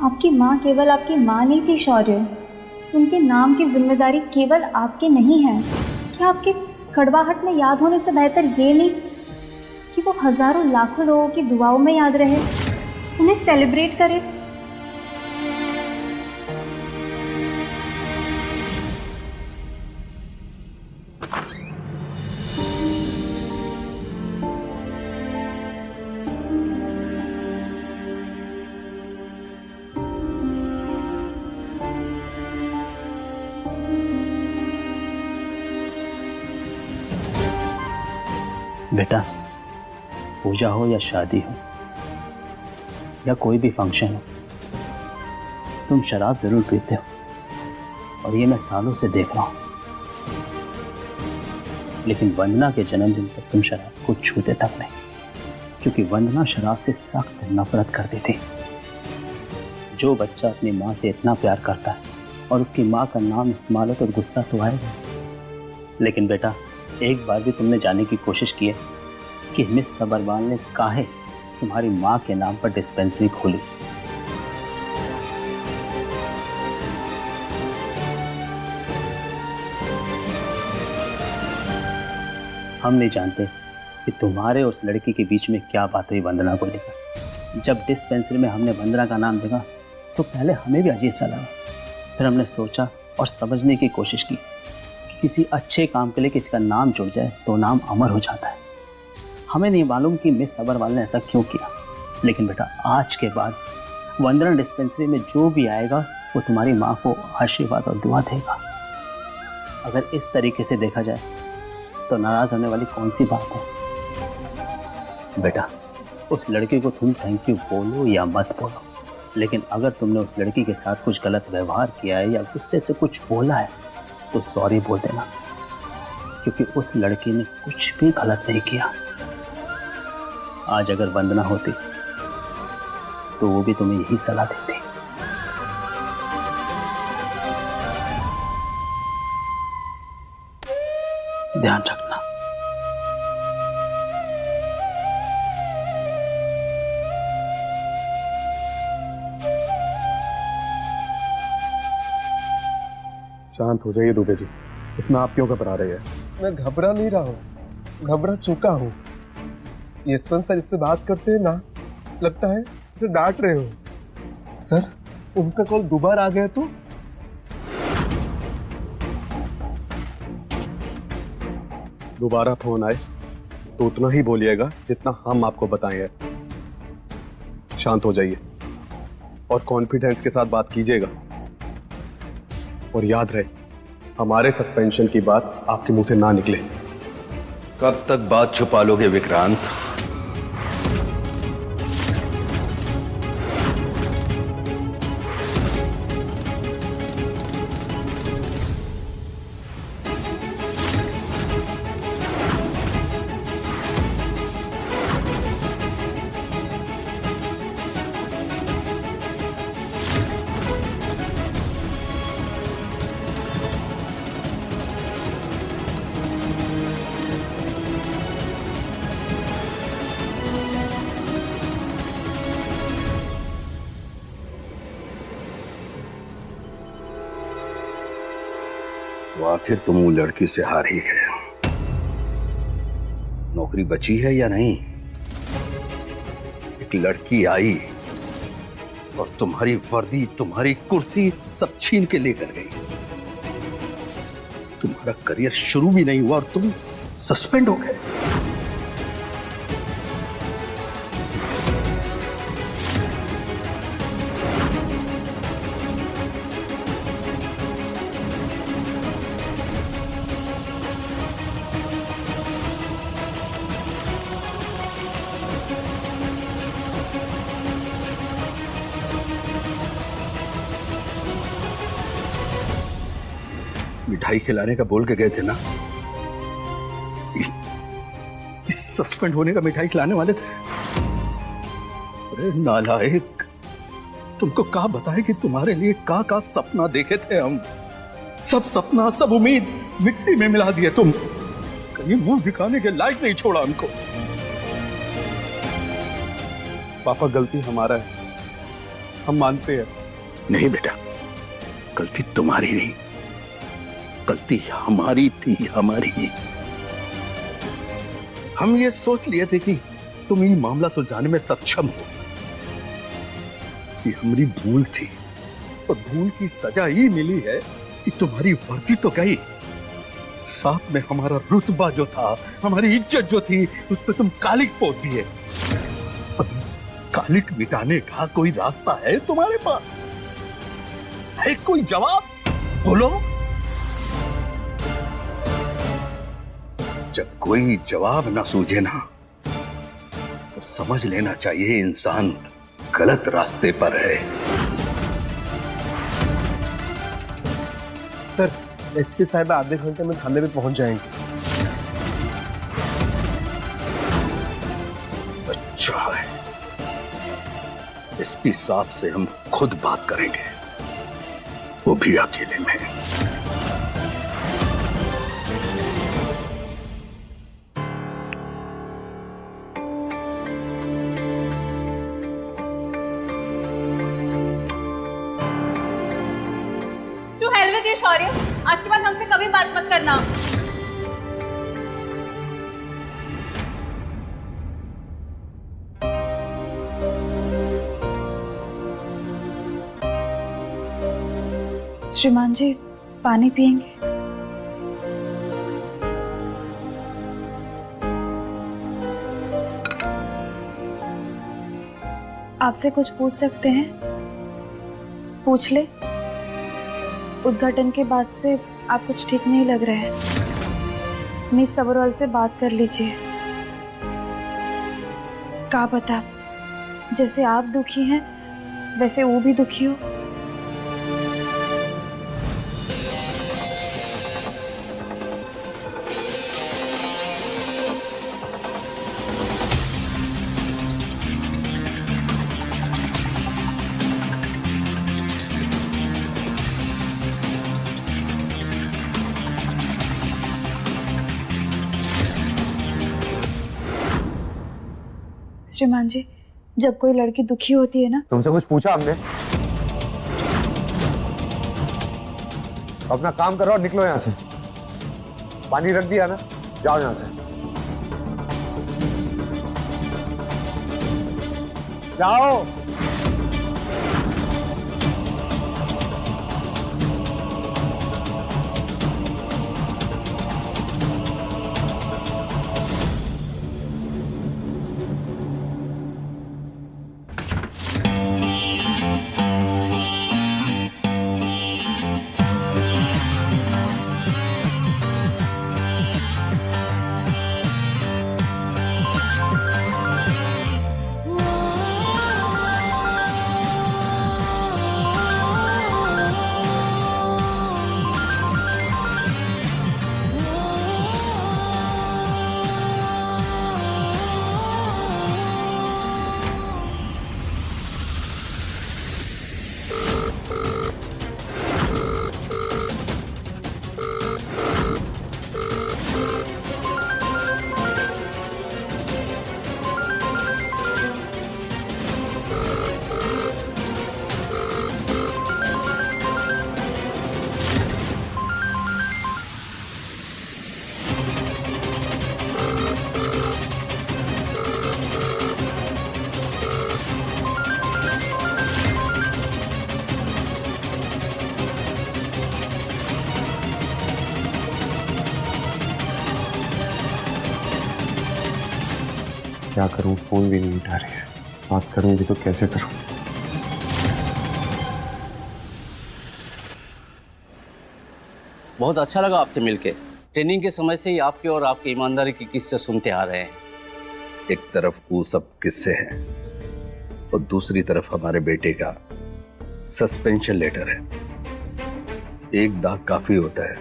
आपकी माँ केवल आपकी माँ नहीं थी शौर्य, उनके नाम की जिम्मेदारी केवल आपकी नहीं है। क्या आपके कड़वाहट में याद होने से बेहतर ये नहीं कि वो हजारों लाखों लोगों की दुआओं में याद रहे, उन्हें सेलिब्रेट करें? बेटा, पूजा हो या शादी हो या कोई भी फंक्शन हो, तुम शराब जरूर पीते हो और ये मैं सालों से देख रहा हूं। लेकिन वंदना के जन्मदिन पर तुम शराब को छूते तक नहीं, क्योंकि वंदना शराब से सख्त नफरत करती थी। जो बच्चा अपनी माँ से इतना प्यार करता है और उसकी माँ का नाम इस्तेमाल हो तो गुस्सा तो आएगा। लेकिन बेटा, एक बार भी तुमने जानने की कोशिश की है कि मिस सबरवाल ने काहे तुम्हारी माँ के नाम पर डिस्पेंसरी खोली? हम नहीं जानते कि तुम्हारे उस लड़की के बीच में क्या बात हुई वंदना को लेकर। जब डिस्पेंसरी में हमने वंदना का नाम देखा तो पहले हमें भी अजीब सा लगा। फिर हमने सोचा और समझने की कोशिश की कि किसी अच्छे काम के लिए किसी का नाम जुड़ जाए तो नाम अमर हो जाता है। हमें नहीं मालूम कि मिस सबरवाल ने ऐसा क्यों किया, लेकिन बेटा आज के बाद वंदना डिस्पेंसरी में जो भी आएगा वो तुम्हारी माँ को आशीर्वाद और दुआ देगा। अगर इस तरीके से देखा जाए तो नाराज होने वाली कौन सी बात है? बेटा, उस लड़की को तुम थैंक यू बोलो या मत बोलो, लेकिन अगर तुमने उस लड़की के साथ कुछ गलत व्यवहार किया है या गुस्से से कुछ बोला है तो सॉरी बोल देना, क्योंकि उस लड़की ने कुछ भी गलत नहीं किया। आज अगर वंदना होती तो वो भी तुम्हें यही सलाह देती। ध्यान रखना। शांत हो जाइए दुबे जी, इसमें आप क्यों घबरा रहे हैं? मैं घबरा नहीं रहा हूँ, घबरा चुका हूँ। यशवंत सर इससे बात करते हैं ना, लगता है इसे डांट रहे हो। सर, उनका कॉल दोबारा आ गया तो? दोबारा फोन आए तो उतना ही बोलिएगा जितना हम आपको बताएं। शांत हो जाइए और कॉन्फिडेंस के साथ बात कीजिएगा। और याद रहे, हमारे सस्पेंशन की बात आपके मुंह से ना निकले। कब तक बात छुपा लोगे विक्रांत? तो आखिर तुम वो लड़की से हार ही गए। नौकरी बची है या नहीं? एक लड़की आई और तुम्हारी वर्दी, तुम्हारी कुर्सी सब छीन के लेकर गई। तुम्हारा करियर शुरू भी नहीं हुआ और तुम सस्पेंड हो गए। मिठाई खिलाने का बोल के गए थे ना? इस सस्पेंड होने का मिठाई खिलाने वाले थे। अरे नालायक, तुमको कहा बताए कि तुम्हारे लिए का सपना देखे थे हम। सब सपना, सब उम्मीद मिट्टी में मिला दिए तुम। कहीं मुंह दिखाने के लायक नहीं छोड़ा हमको। पापा, गलती हमारा है, हम मानते हैं। नहीं बेटा, गलती तुम्हारी नहीं, गलती हमारी थी, हमारी। हम ये सोच लिए थे कि तुम ये मामला सुलझाने में सक्षम हो। ये हमारी भूल थी, और भूल की सजा ही मिली है कि तुम्हारी वर्दी तो गई, साथ में हमारा रुतबा जो था, हमारी इज्जत जो थी, उस पर तुम कालिक पोत दिए। अब कालिक मिटाने का कोई रास्ता है तुम्हारे पास? है कोई जवाब? बोलो। जब कोई जवाब ना सूझे ना, तो समझ लेना चाहिए इंसान गलत रास्ते पर है। सर, एसपी साहब आधे घंटे में थाने में पहुंच जाएंगे। अच्छा है, एसपी साहब से हम खुद बात करेंगे, वो भी अकेले में। टू हेल विद यू शौर्य, आज के बाद हमसे कभी बात मत करना। श्रीमान जी, पानी पिएंगे? आपसे कुछ पूछ सकते हैं? पूछ ले। उद्घाटन के बाद से आप कुछ ठीक नहीं लग रहे हैं। मिस सबरवाल से बात कर लीजिए। क्या पता, जैसे आप दुखी हैं वैसे वो भी दुखी हो। श्रीमान जी, जब कोई लड़की दुखी होती है ना। तुमसे कुछ पूछा हमने? अपना काम करो और निकलो यहाँ से। पानी रख दिया ना, जाओ यहाँ से। जाओ। क्या करूं, फोन भी नहीं उठा रही है। बात करूंगी तो कैसे करूं? बहुत अच्छा लगा आपसे मिलके। ट्रेनिंग के समय से ही आपके और आपकी ईमानदारी की किस्से सुनते आ रहे हैं। एक तरफ वो सब किस्से हैं और दूसरी तरफ हमारे बेटे का सस्पेंशन लेटर है। एक दाग काफी होता है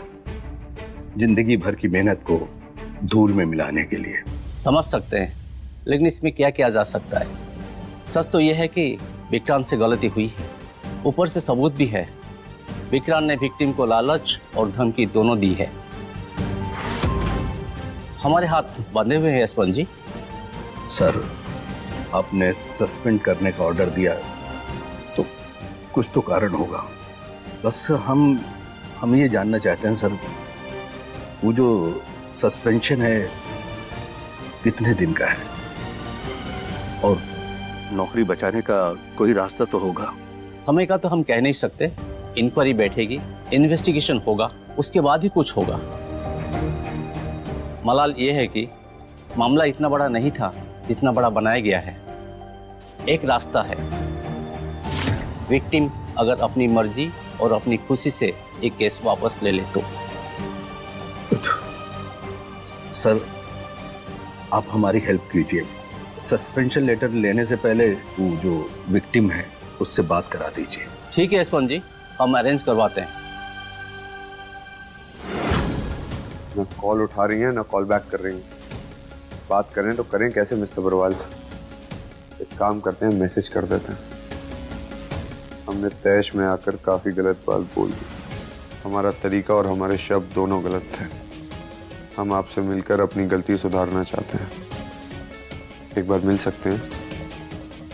जिंदगी भर की मेहनत को धूल में मिलाने के लिए। समझ सकते हैं, लेकिन इसमें क्या किया जा सकता है। सच तो यह है कि विक्रांत से गलती हुई है, ऊपर से सबूत भी है। विक्रांत ने विक्टिम को लालच और धमकी दोनों दी है। हमारे हाथ बंधे हुए हैं यशवंत जी। सर, आपने सस्पेंड करने का ऑर्डर दिया तो कुछ तो कारण होगा। बस हम ये जानना चाहते हैं सर, वो जो सस्पेंशन है कितने दिन का है, और नौकरी बचाने का कोई रास्ता तो होगा। समय का तो हम कह नहीं सकते। इंक्वायरी बैठेगी, इन्वेस्टिगेशन होगा, उसके बाद ही कुछ होगा। मलाल ये है कि मामला इतना बड़ा नहीं था जितना बड़ा बनाया गया है। एक रास्ता है, विक्टिम अगर अपनी मर्जी और अपनी खुशी से एक केस वापस ले ले तो। सर आप हमारी हेल्प कीजिए, सस्पेंशन लेटर लेने से पहले वो जो विक्टिम है उससे बात करा दीजिए। ठीक है यशवंत जी, हम अरेंज करवाते हैं। ना कॉल उठा रही हैं ना कॉल बैक कर रही हैं। बात करें तो करें कैसे मिस सब्रवाल से? एक काम करते हैं, मैसेज कर देते हैं। हमने तैश में आकर काफ़ी गलत बात बोल दी। हमारा तरीका और हमारे शब्द दोनों गलत थे। हम आपसे मिलकर अपनी गलती सुधारना चाहते हैं। एक बार मिल सकते हैं?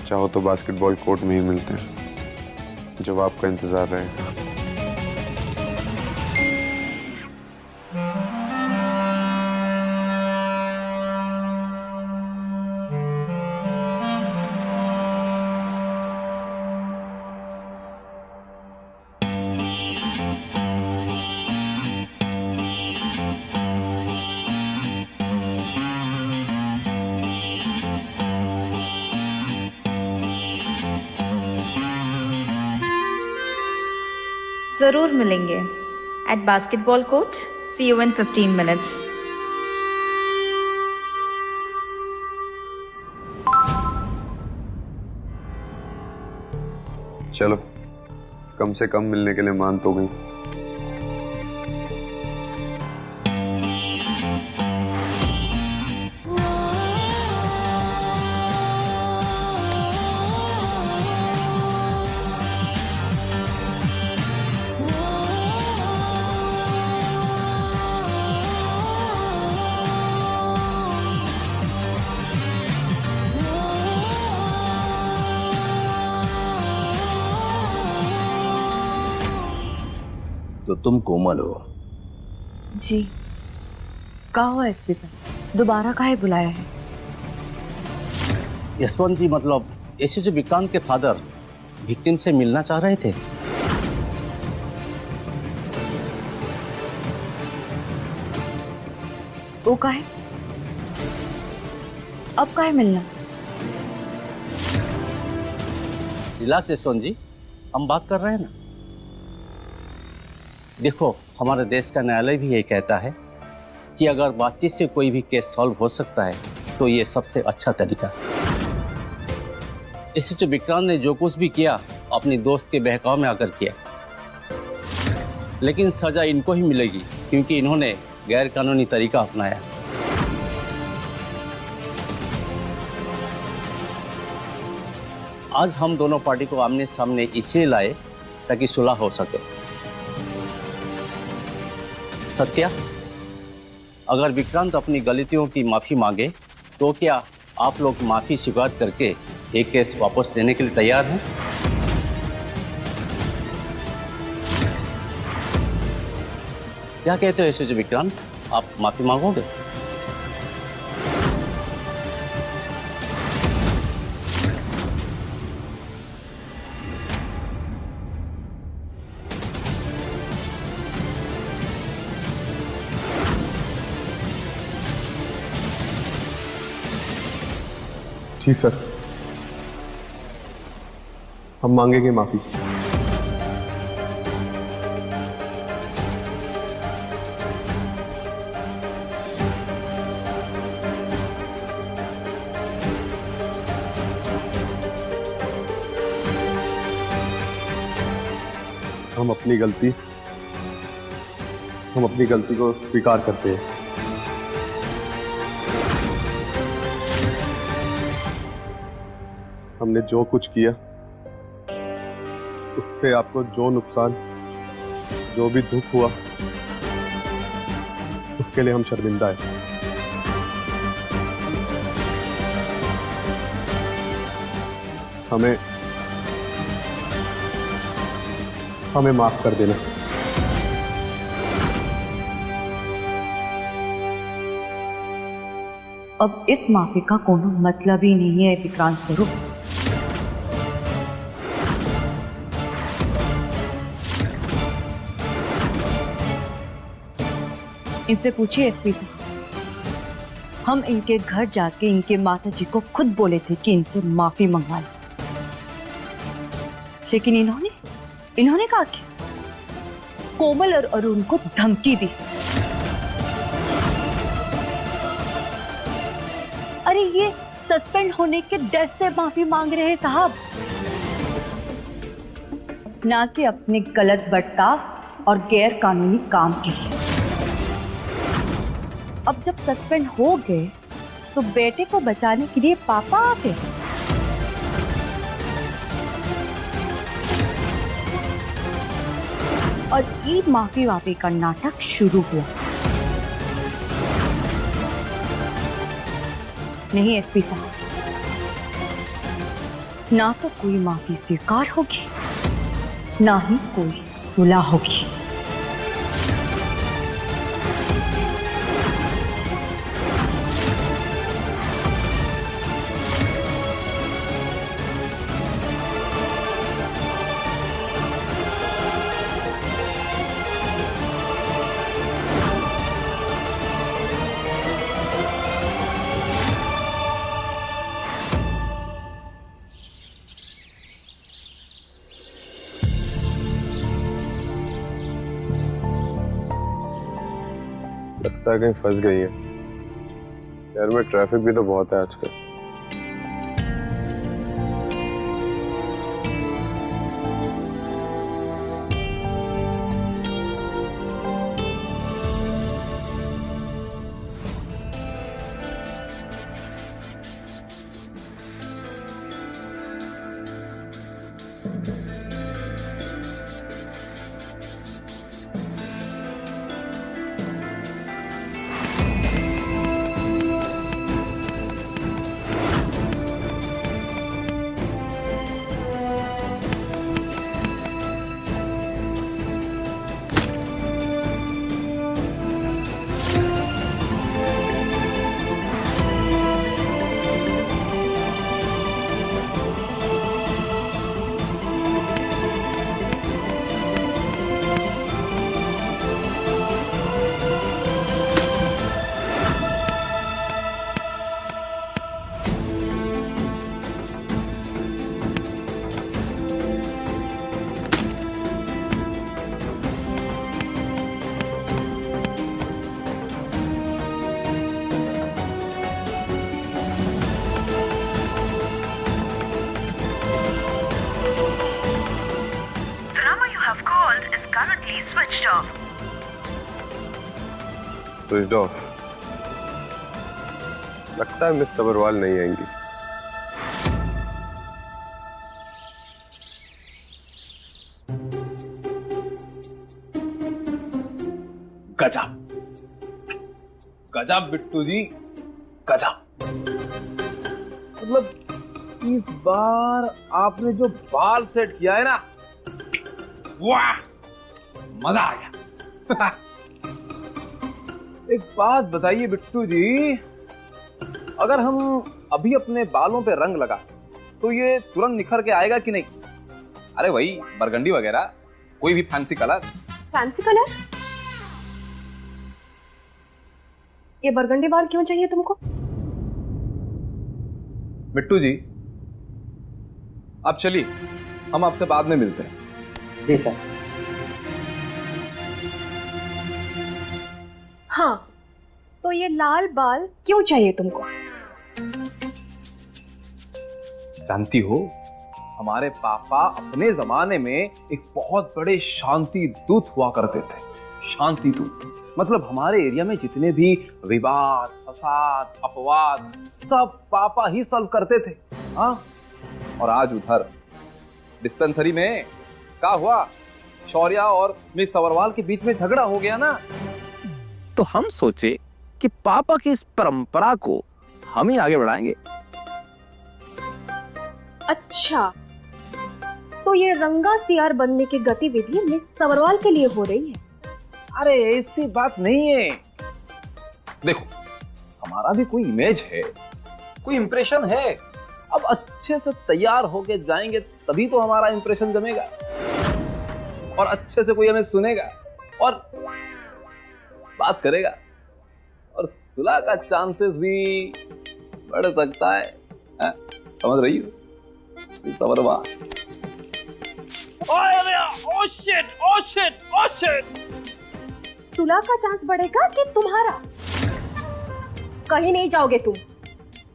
चाहो तो बास्केटबॉल कोर्ट में ही मिलते हैं। जवाब का इंतज़ार रहेगा। जरूर मिलेंगे at basketball court. See you in 15 minutes. चलो, कम से कम मिलने के लिए मान तो गई। तो तुम कोमल हो? जी। कहा हुआ एसपी साहब, दोबारा काहे बुलाया है? यशवंत जी, मतलब ऐसे जो विक्रांत के फादर विक्टिम से मिलना चाह रहे थे। वो काहे? अब काहे मिलना? रिलैक्स यशवंत जी, हम बात कर रहे हैं ना। देखो, हमारे देश का न्यायालय भी ये कहता है कि अगर बातचीत से कोई भी केस सॉल्व हो सकता है तो ये सबसे अच्छा तरीका है। इससे जो विक्रांत ने जो कुछ भी किया अपनी दोस्त के बहकाव में आकर किया, लेकिन सजा इनको ही मिलेगी क्योंकि इन्होंने गैर कानूनी तरीका अपनाया। आज हम दोनों पार्टी को आमने सामने इसलिए लाए ताकि सुलह हो सके। सत्या, अगर विक्रांत अपनी गलतियों की माफी मांगे तो क्या आप लोग माफी स्वीकार करके एक केस वापस लेने के लिए तैयार हैं? क्या कहते हो ऐसे जो विक्रांत, आप माफी मांगोगे? जी सर, हम मांगेंगे माफी। हम अपनी गलती को स्वीकार करते हैं। हमने जो कुछ किया उससे आपको जो नुकसान, जो भी दुख हुआ, उसके लिए हम शर्मिंदा हैं। हमें माफ कर देना। अब इस माफी का कोनो मतलब ही नहीं है विक्रांत स्वरूप। इनसे पूछिए एसपी साहब, हम इनके घर जाके इनके माता जी को खुद बोले थे कि इनसे माफी मंगवा लो, लेकिन इन्होंने कहा कि कोमल और अरुण को धमकी दी। अरे ये सस्पेंड होने के डर से माफी मांग रहे हैं साहब, ना कि अपने गलत बर्ताव और गैर कानूनी काम के लिए। अब जब सस्पेंड हो गए तो बेटे को बचाने के लिए पापा आ गए। और ये माफी वाफी का नाटक शुरू हुआ। नहीं एसपी साहब, ना तो कोई माफी स्वीकार होगी, ना ही कोई सुलह होगी। लगता है कहीं फंस गई है। शहर में ट्रैफिक भी तो बहुत है आजकल। Switch off. लगता है मिस सबरवाल नहीं आएंगी। गजब गजब बिट्टू जी, गजब। मतलब इस बार आपने जो बाल सेट किया है ना, वाह, मजा आ गया। एक बात बताइए बिट्टू जी, अगर हम अभी अपने बालों पे रंग लगा तो ये तुरंत निखर के आएगा कि नहीं? अरे वही बरगंडी वगैरह, कोई भी फैंसी कलर। Fancy colour? ये बरगंडी बाल क्यों चाहिए तुमको? बिट्टू जी आप चलिए, हम आपसे बाद में मिलते हैं। जी सर। हाँ, तो ये लाल बाल क्यों चाहिए तुमको? जानती हो, हमारे पापा अपने जमाने में एक बहुत बड़े शांति दूत हुआ करते थे। शांति दूत मतलब हमारे एरिया में जितने भी विवाद, फसाद, अपवाद सब पापा ही सॉल्व करते थे। हाँ, और आज उधर डिस्पेंसरी में क्या हुआ, शौर्या और मिस सवरवाल के बीच में झगड़ा हो गया ना, तो हम सोचे कि पापा की इस परंपरा को हम ही आगे बढ़ाएंगे। अच्छा, तो तो ये रंगा सीआर बनने की गतिविधि मिस सबरवाल के लिए हो रही है। अरे ऐसी बात नहीं है। देखो, हमारा भी कोई इमेज है, कोई इंप्रेशन है। अब अच्छे से तैयार होके जाएंगे तभी तो हमारा इंप्रेशन जमेगा और अच्छे से कोई हमें सुनेगा और बात करेगा और सुलह का चांसेस भी बढ़ सकता है। समझ रही हो? सबरवाल। Oh shit. सुलह का चांस बढ़ेगा कि तुम्हारा? कहीं नहीं जाओगे तुम।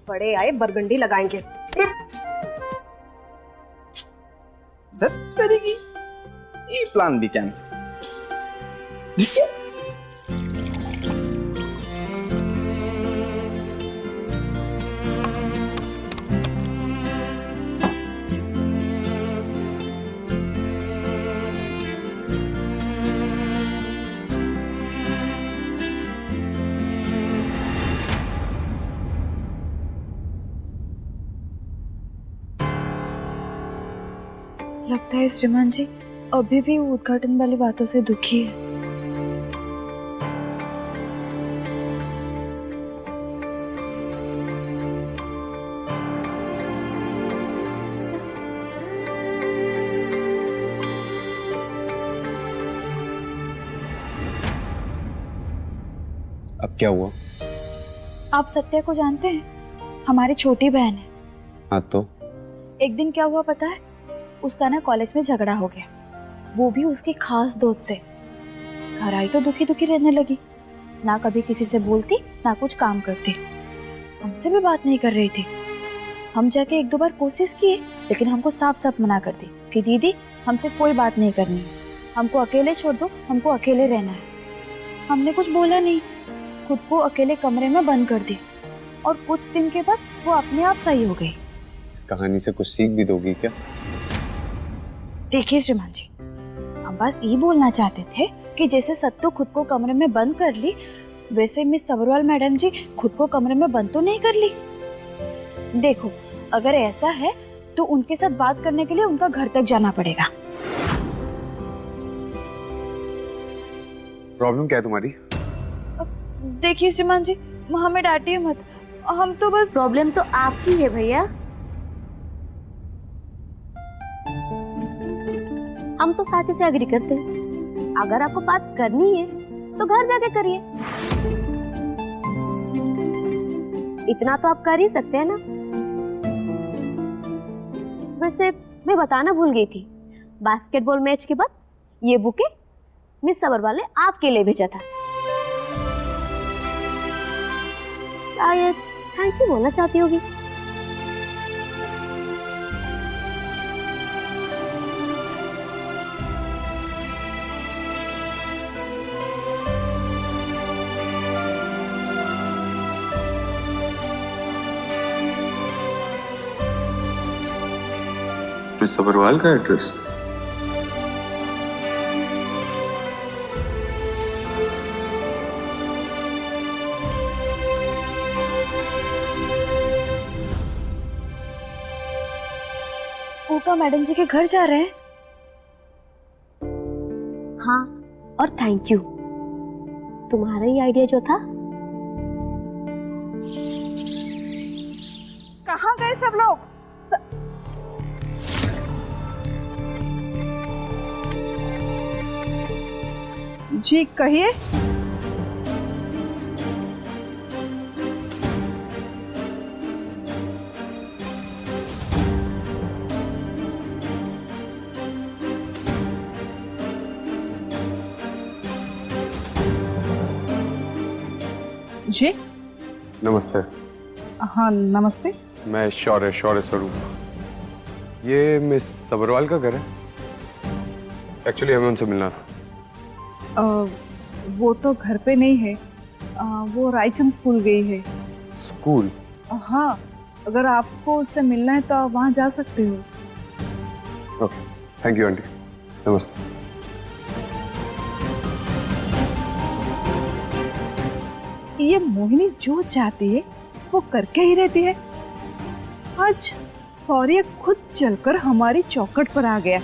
बड़े आए बरगंडी लगाएंगे। तरीकी ये प्लान भी कैंसिल। लगता है श्रीमान जी अभी भी उद्घाटन वाली बातों से दुखी है। अब क्या हुआ? आप सत्या को जानते हैं? हमारी छोटी बहन है। हाँ तो एक दिन क्या हुआ पता है? उसका ना कॉलेज में झगड़ा हो गया, वो भी उसके खास दोस्त से। घर आई तो दुखी दुखी रहने लगी, ना कभी किसी से बोलती ना कुछ काम करती, हमसे भी बात नहीं कर रही थी। हम जाके एक दो बार कोशिश किए लेकिन हमको साफ साफ मना कर दी कि दीदी हमसे कोई बात नहीं करनी है, हमको अकेले छोड़ दो, हमको अकेले रहना है। हमने कुछ बोला नहीं, खुद को अकेले कमरे में बंद कर दी और कुछ दिन के बाद वो अपने आप सही हो गई। इस कहानी से कुछ सीख भी दोगी क्या? देखिए श्रीमान जी, हम बस ये बोलना चाहते थे कि जैसे सत्तू खुद को कमरे में बंद कर ली, वैसे मिस सबरवाल मैडम जी खुद को कमरे में बंद तो नहीं कर ली। देखो, अगर ऐसा है तो उनके साथ बात करने के लिए उनका घर तक जाना पड़ेगा। प्रॉब्लम क्या है तुम्हारी? देखिए श्रीमान जी, हमें डांटिए मत, हम तो बस। प्रॉब्लम तो आपकी है भैया, हम तो साथी से एग्री करते हैं। अगर आपको बात करनी है तो घर जाके करिए, इतना तो आप कर ही सकते हैं ना। वैसे मैं बताना भूल गई थी, बास्केटबॉल मैच के बाद ये बुके मिस सबरवाल ने आपके लिए भेजा था। शायद थैंक यू बोलना चाहती होगी। मिस सबरवाल का एड्रेस? ऊका मैडम जी के घर जा रहे हैं? हाँ, और थैंक यू, तुम्हारा ही आइडिया जो था। कहाँ गए सब लोग? जी कहिए। जी नमस्ते। हाँ नमस्ते। मैं शौर्य स्वरूप। ये मिस सबरवाल का घर है? एक्चुअली हमें उनसे मिलना था। वो तो घर पे नहीं है, वो रायचंद स्कूल गई है। स्कूल? हाँ, अगर आपको उससे मिलना है तो आप वहाँ जा सकते हो। Okay, thank you aunty. नमस्ते। ये मोहिनी जो चाहती है वो करके ही रहती है। आज शौर्य खुद चलकर हमारी चौखट पर आ गया,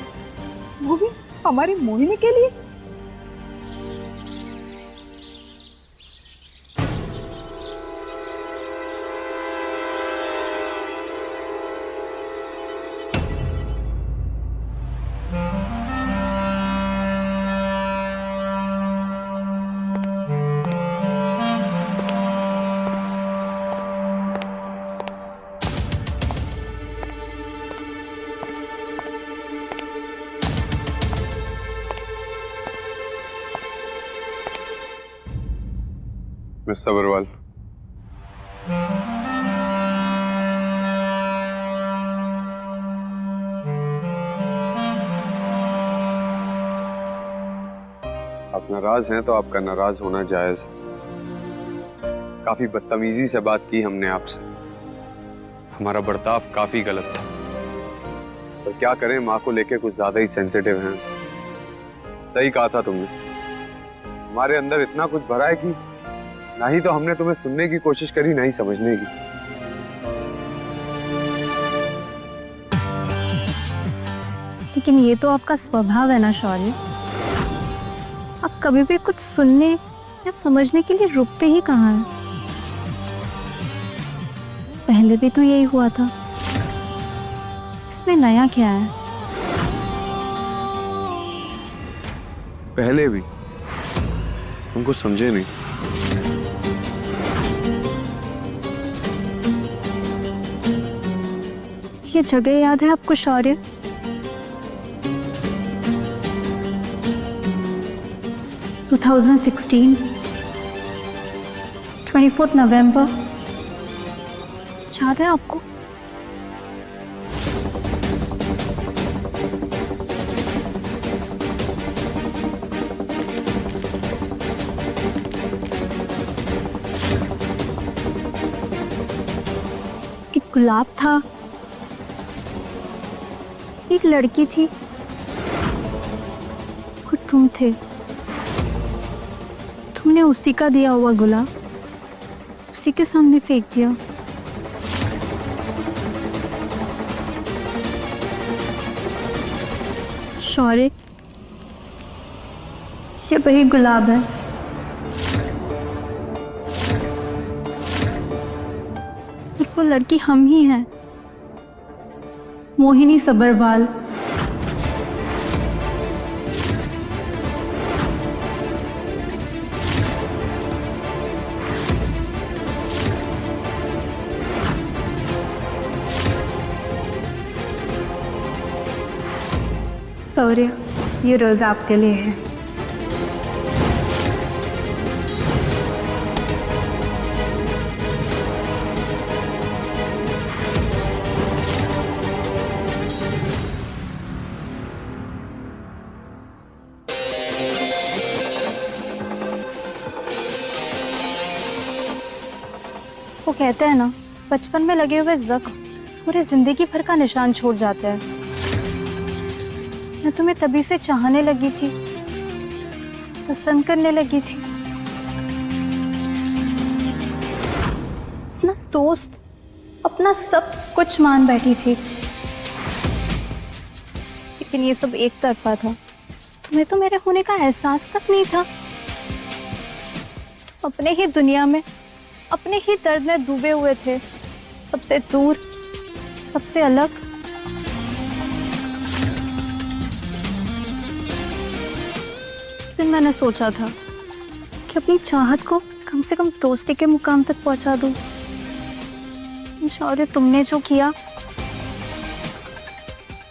वो भी हमारी मोहिनी के लिए। मिस अग्रवाल, आप नाराज हैं तो आपका नाराज होना जायज है। काफी बदतमीजी से बात की हमने आपसे, हमारा बर्ताव काफी गलत था, पर क्या करें, माँ को लेके कुछ ज्यादा ही सेंसिटिव हैं। सही कहा था तुमने, हमारे अंदर इतना कुछ भरा है कि ना ही तो हमने तुम्हें सुनने की कोशिश करी, ना ही समझने की। लेकिन ये तो आपका स्वभाव है ना शौर्य, आप कभी भी कुछ सुनने या समझने के लिए रुकते ही कहाँ हैं। पहले भी तो यही हुआ था, इसमें नया क्या है? पहले भी हम कुछ समझे नहीं। ये जगह याद है आपको शौर्य? – 2016 24 नवंबर, याद है आपको? एक गुलाब था, एक लड़की थी और तुम थे। तुमने उसी का दिया हुआ गुलाब उसी के सामने फेंक दिया। शौर्य, ये वही गुलाब है। और वो लड़की हम ही हैं, मोहिनी सबरवाल। शौर्य, ये रोज आपके लिए है। वो कहते हैं ना, बचपन में लगे हुए जख्म पूरे जिंदगी भर का निशान छोड़ जाते हैं। मैं तुम्हें तभी से चाहने लगी थी, पसंद करने लगी थी। अपना दोस्त, अपना सब कुछ मान बैठी थी। लेकिन ये सब एक तरफा था। तुम्हें तो मेरे होने का एहसास तक नहीं था। तुम अपने ही दुनिया में, अपने ही दर्द में डूबे हुए थे, सबसे दूर, सबसे अलग। उस दिन मैंने सोचा था कि अपनी चाहत को कम से कम दोस्ती के मुकाम तक पहुंचा दूं। शौर्य, तुमने जो किया,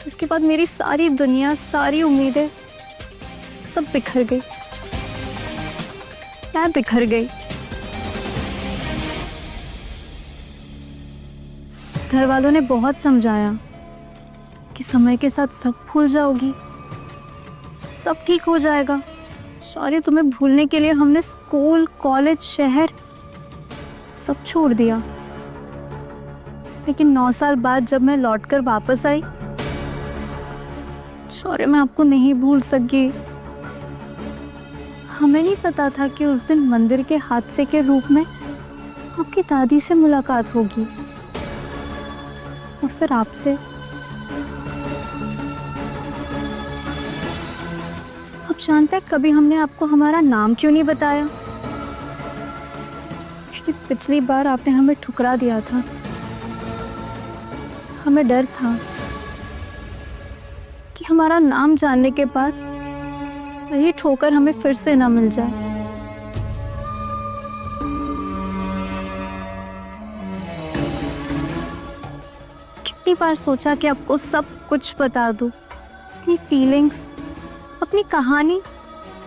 उसके बाद मेरी सारी दुनिया, सारी उम्मीदें सब बिखर गई। मैं बिखर गई। घर वालों ने बहुत समझाया कि समय के साथ सब भूल जाओगी, सब ठीक हो जाएगा। शौर्य, तुम्हें भूलने के लिए हमने स्कूल, कॉलेज, शहर सब छोड़ दिया। लेकिन 9 साल बाद जब मैं लौटकर वापस आई, शौर्य, मैं आपको नहीं भूल सकी। हमें नहीं पता था कि उस दिन मंदिर के हादसे के रूप में आपकी दादी से मुलाकात होगी। और फिर आपसे। अब जानते हैं कभी हमने आपको हमारा नाम क्यों नहीं बताया? क्योंकि पिछली बार आपने हमें ठुकरा दिया था। हमें डर था कि हमारा नाम जानने के बाद वही ठोकर हमें फिर से ना मिल जाए। कितनी बार सोचा कि आपको सब कुछ बता दूं, अपनी फीलिंग्स, अपनी कहानी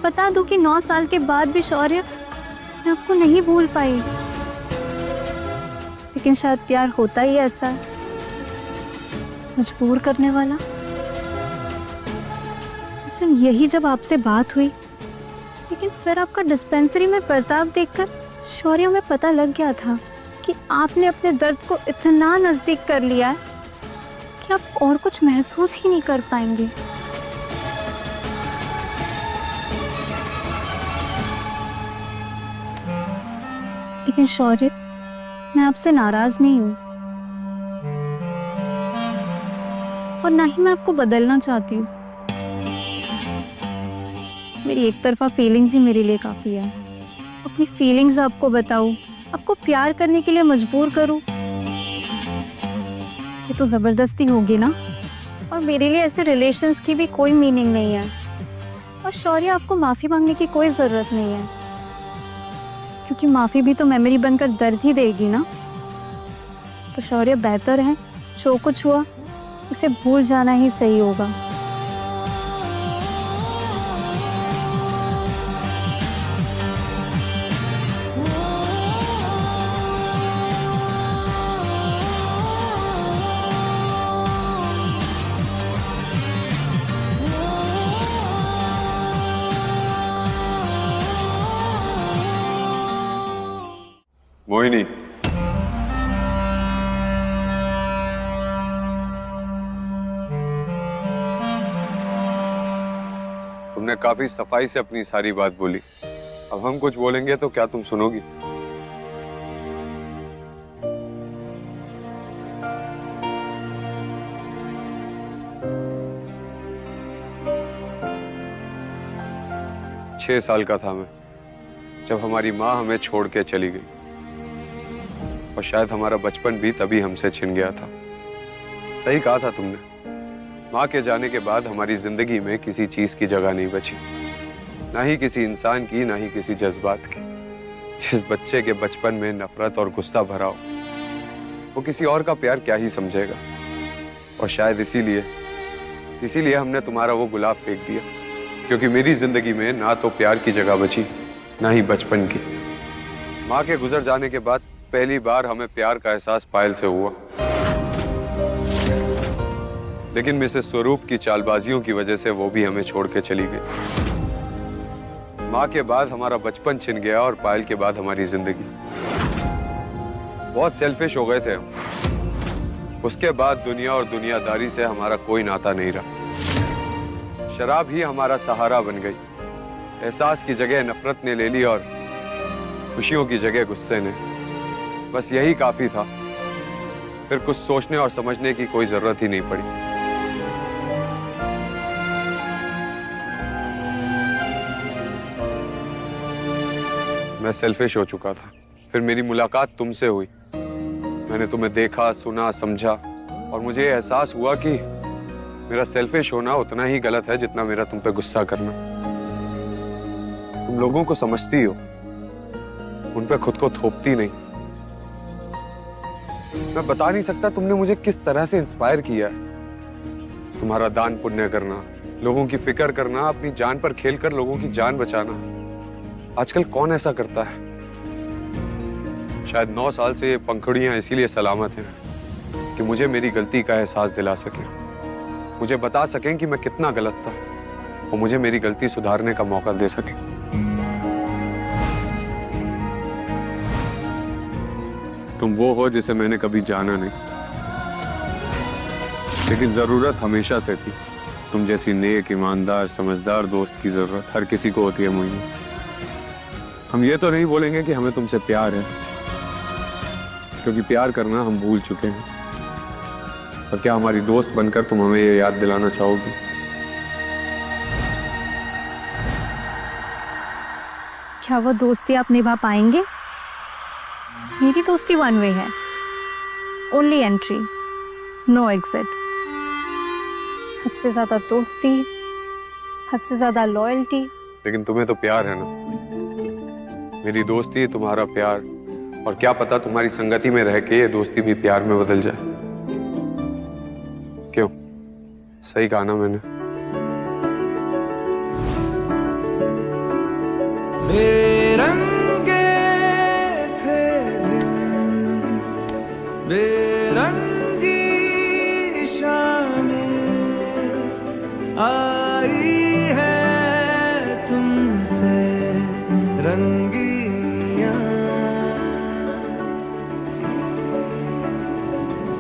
बता दूं कि 9 साल के बाद भी शौर्य मैं आपको नहीं भूल पाई। लेकिन शायद प्यार होता ही ऐसा है, मजबूर करने वाला। उस दिन यही जब आपसे बात हुई, लेकिन फिर आपका डिस्पेंसरी में बर्ताव देखकर शौर्य में पता लग गया था कि आपने अपने दर्द को इतना नजदीक कर लिया है कि आप और कुछ महसूस ही नहीं कर पाएंगे। लेकिन शौर्य, मैं आपसे नाराज नहीं हूं और ना ही मैं आपको बदलना चाहती हूँ। मेरी एक तरफा फीलिंग्स ही मेरे लिए काफी है। अपनी फीलिंग्स आपको बताऊं, आपको प्यार करने के लिए मजबूर करूं, ये तो जबरदस्ती होगी ना। और मेरे लिए ऐसे रिलेशंस की भी कोई मीनिंग नहीं है। और शौर्य, आपको माफी मांगने की कोई जरूरत नहीं है, क्योंकि माफी भी तो मेमोरी बनकर दर्द ही देगी ना। तो शौर्य, बेहतर है जो कुछ हुआ उसे भूल जाना ही सही होगा। मोहिनी, तुमने काफी सफाई से अपनी सारी बात बोली। अब हम कुछ बोलेंगे तो क्या तुम सुनोगी? छह साल का था मैं जब हमारी माँ हमें छोड़ के चली गई, और शायद हमारा बचपन भी तभी हमसे छिन गया था। सही कहा था तुमने, माँ के जाने के बाद हमारी जिंदगी में किसी चीज की जगह नहीं बची, ना ही किसी इंसान की, ना ही किसी जज्बात की। जिस बच्चे के बचपन में नफरत और गुस्सा भरा हो, वो किसी और का प्यार क्या ही समझेगा। और शायद इसीलिए हमने तुम्हारा वो गुलाब फेंक दिया, क्योंकि मेरी जिंदगी में ना तो प्यार की जगह बची, ना ही बचपन की। माँ के गुजर जाने के बाद पहली बार हमें प्यार का एहसास पायल से हुआ, लेकिन मिसेस स्वरूप की चालबाजियों की वजह से वो भी हमें छोड़ के चली गई। माँ के बाद हमारा बचपन छिन गया और पायल के बाद हमारी जिंदगी। बहुत सेल्फिश हो गए थे हम। उसके बाद दुनिया और दुनियादारी से हमारा कोई नाता नहीं रहा। शराब ही हमारा सहारा बन गई। एहसास की जगह नफरत ने ले ली और खुशियों की जगह गुस्से ने। बस यही काफी था। फिर कुछ सोचने और समझने की कोई जरूरत ही नहीं पड़ी। मैं सेल्फिश हो चुका था। फिर मेरी मुलाकात तुमसे हुई। मैंने तुम्हें देखा, सुना, समझा, और मुझे एहसास हुआ कि मेरा सेल्फिश होना उतना ही गलत है जितना मेरा तुम पे गुस्सा करना। तुम लोगों को समझती हो, उन पे खुद को थोपती नहीं। मैं बता नहीं सकता तुमने मुझे किस तरह से इंस्पायर किया है। तुम्हारा दान पुण्य करना, लोगों की फिक्र करना, अपनी जान पर खेलकर लोगों की जान बचाना, आजकल कौन ऐसा करता है? शायद 9 साल से ये पंखुड़ियां इसीलिए सलामत हैं कि मुझे मेरी गलती का एहसास दिला सकें, मुझे बता सकें कि मैं कितना गलत था और मुझे मेरी गलती सुधारने का मौका दे सकें। तुम वो हो जिसे मैंने कभी जाना नहीं, लेकिन जरूरत हमेशा से थी। तुम जैसी नेक, ईमानदार, समझदार दोस्त की जरूरत हर किसी को होती है मोहिनी। हम ये तो नहीं बोलेंगे कि हमें तुमसे प्यार है, क्योंकि प्यार करना हम भूल चुके हैं। और क्या हमारी दोस्त बनकर तुम हमें ये याद दिलाना चाहोगी? क्या वो दोस्ती आप निभा पाएंगे? मेरी दोस्ती वन वे है, ओनली एंट्री, नो एग्जिट। हद से ज्यादा दोस्ती, हद से ज्यादा लॉयल्टी। लेकिन तुम्हें तो प्यार है ना, मेरी दोस्ती है तुम्हारा प्यार, और क्या पता तुम्हारी संगति में रह के ये दोस्ती भी प्यार में बदल जाए। क्यों, सही कहा ना मैंने? बेरंगे थे दिन, बेरंगी शामें आई है तुमसे रंगीनियां,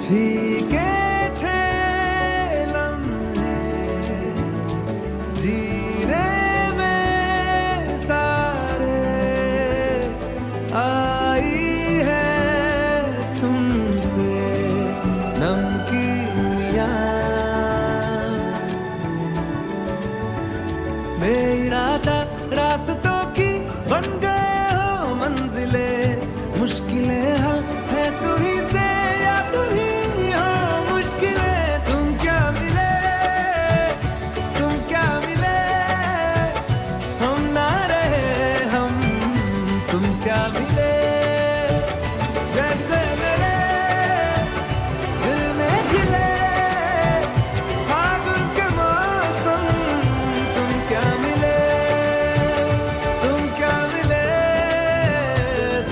फीके थे लम्हे जीने में सारे, आई है तुमसे नमकीनियां, बेइरादा रास्तों की बन गए हो मंजिले, मुश्किलें हल है तुम्हीं से या तुम्हीं हो मुश्किलें। तुम क्या मिले, तुम क्या मिले, हम ना रहे हम, तुम क्या मिले, जैसे मेरे दिल में खिले फागुन के मौसम। तुम क्या मिले, तुम क्या मिले,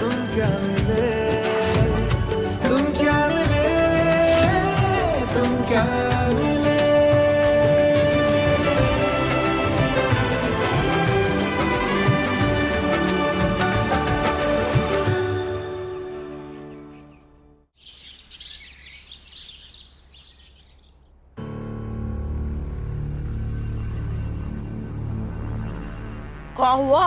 तुम क्या मिले, तुम क्या मिले, तुम क्या मिले। क्या हुआ?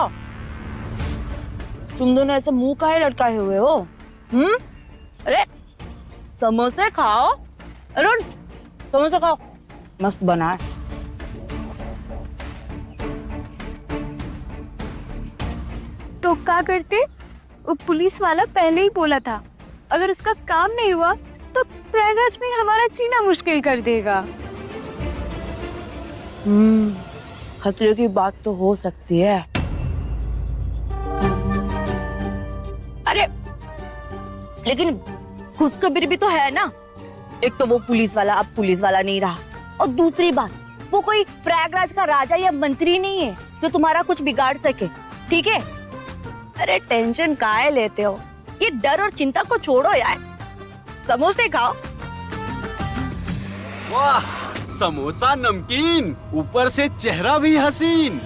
तुम दोनों ऐसे मुंह काहे लटकाए हुए हो? अरे समोसे खाओ, अरुण समोसे खाओ, मस्त बना है। तो क्या करते? वो पुलिस वाला पहले ही बोला था, अगर उसका काम नहीं हुआ तो प्रयागराज में हमारा जीना मुश्किल कर देगा। खतरे की बात तो हो सकती है। अरे लेकिन खुशखबरी भी तो है ना, एक तो वो पुलिस वाला अब पुलिस वाला नहीं रहा, और दूसरी बात वो कोई प्रयागराज का राजा या मंत्री नहीं है जो तुम्हारा कुछ बिगाड़ सके, ठीक है? अरे टेंशन काहे लेते हो, ये डर और चिंता को छोड़ो यार, समोसे खाओ। वाह, समोसा नमकीन, ऊपर से चेहरा भी हसीन।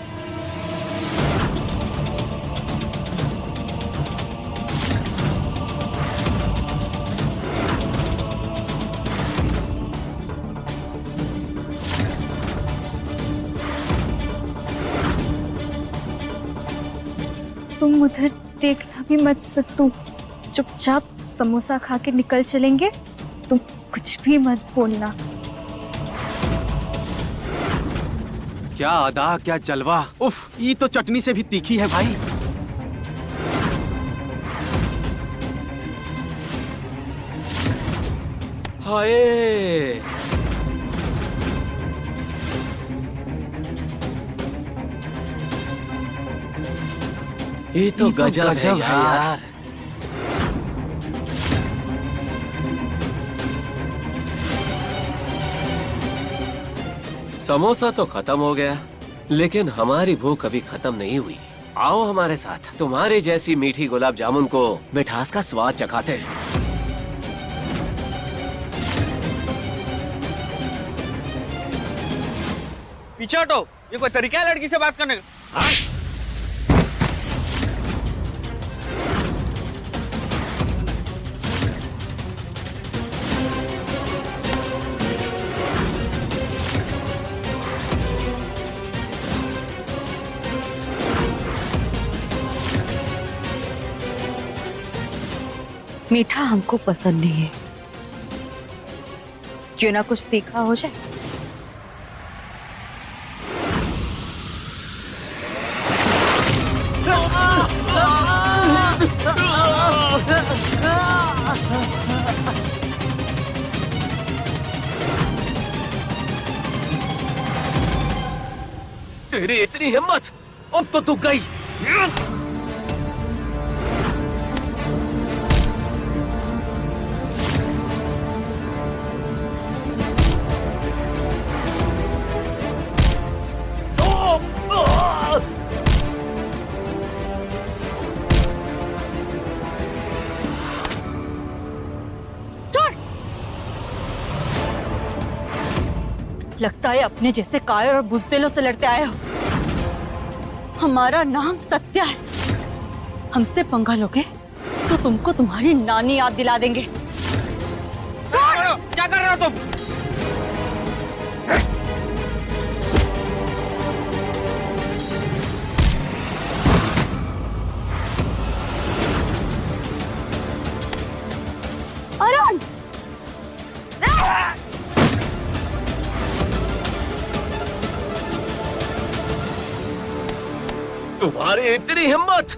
तुम उधर देखना भी मत सत्तू, चुपचाप समोसा खा के निकल चलेंगे, तुम कुछ भी मत बोलना। क्या अदा, क्या जलवा, उफ, ये तो चटनी से भी तीखी है भाई। हाय, ये तो गजब है यार। समोसा तो खत्म हो गया, लेकिन हमारी भूख अभी खत्म नहीं हुई। आओ हमारे साथ, तुम्हारे जैसी मीठी गुलाब जामुन को मिठास का स्वाद चखाते हैं। पीछे हटो, ये कोई तरीका है लड़की से बात करने का? मीठा हमको पसंद नहीं है, क्यों ना कुछ तीखा हो जाए। तेरी इतनी हिम्मत, अब तो तू गई। लगता है अपने जैसे कायर और बुज़दिलों से लड़ते आए हो। हमारा नाम सत्य है। हमसे पंगा लोगे तो तुमको तुम्हारी नानी याद दिला देंगे। क्या कर रहे हो तुम? अरुण! तुम्हारी इतनी हिम्मत,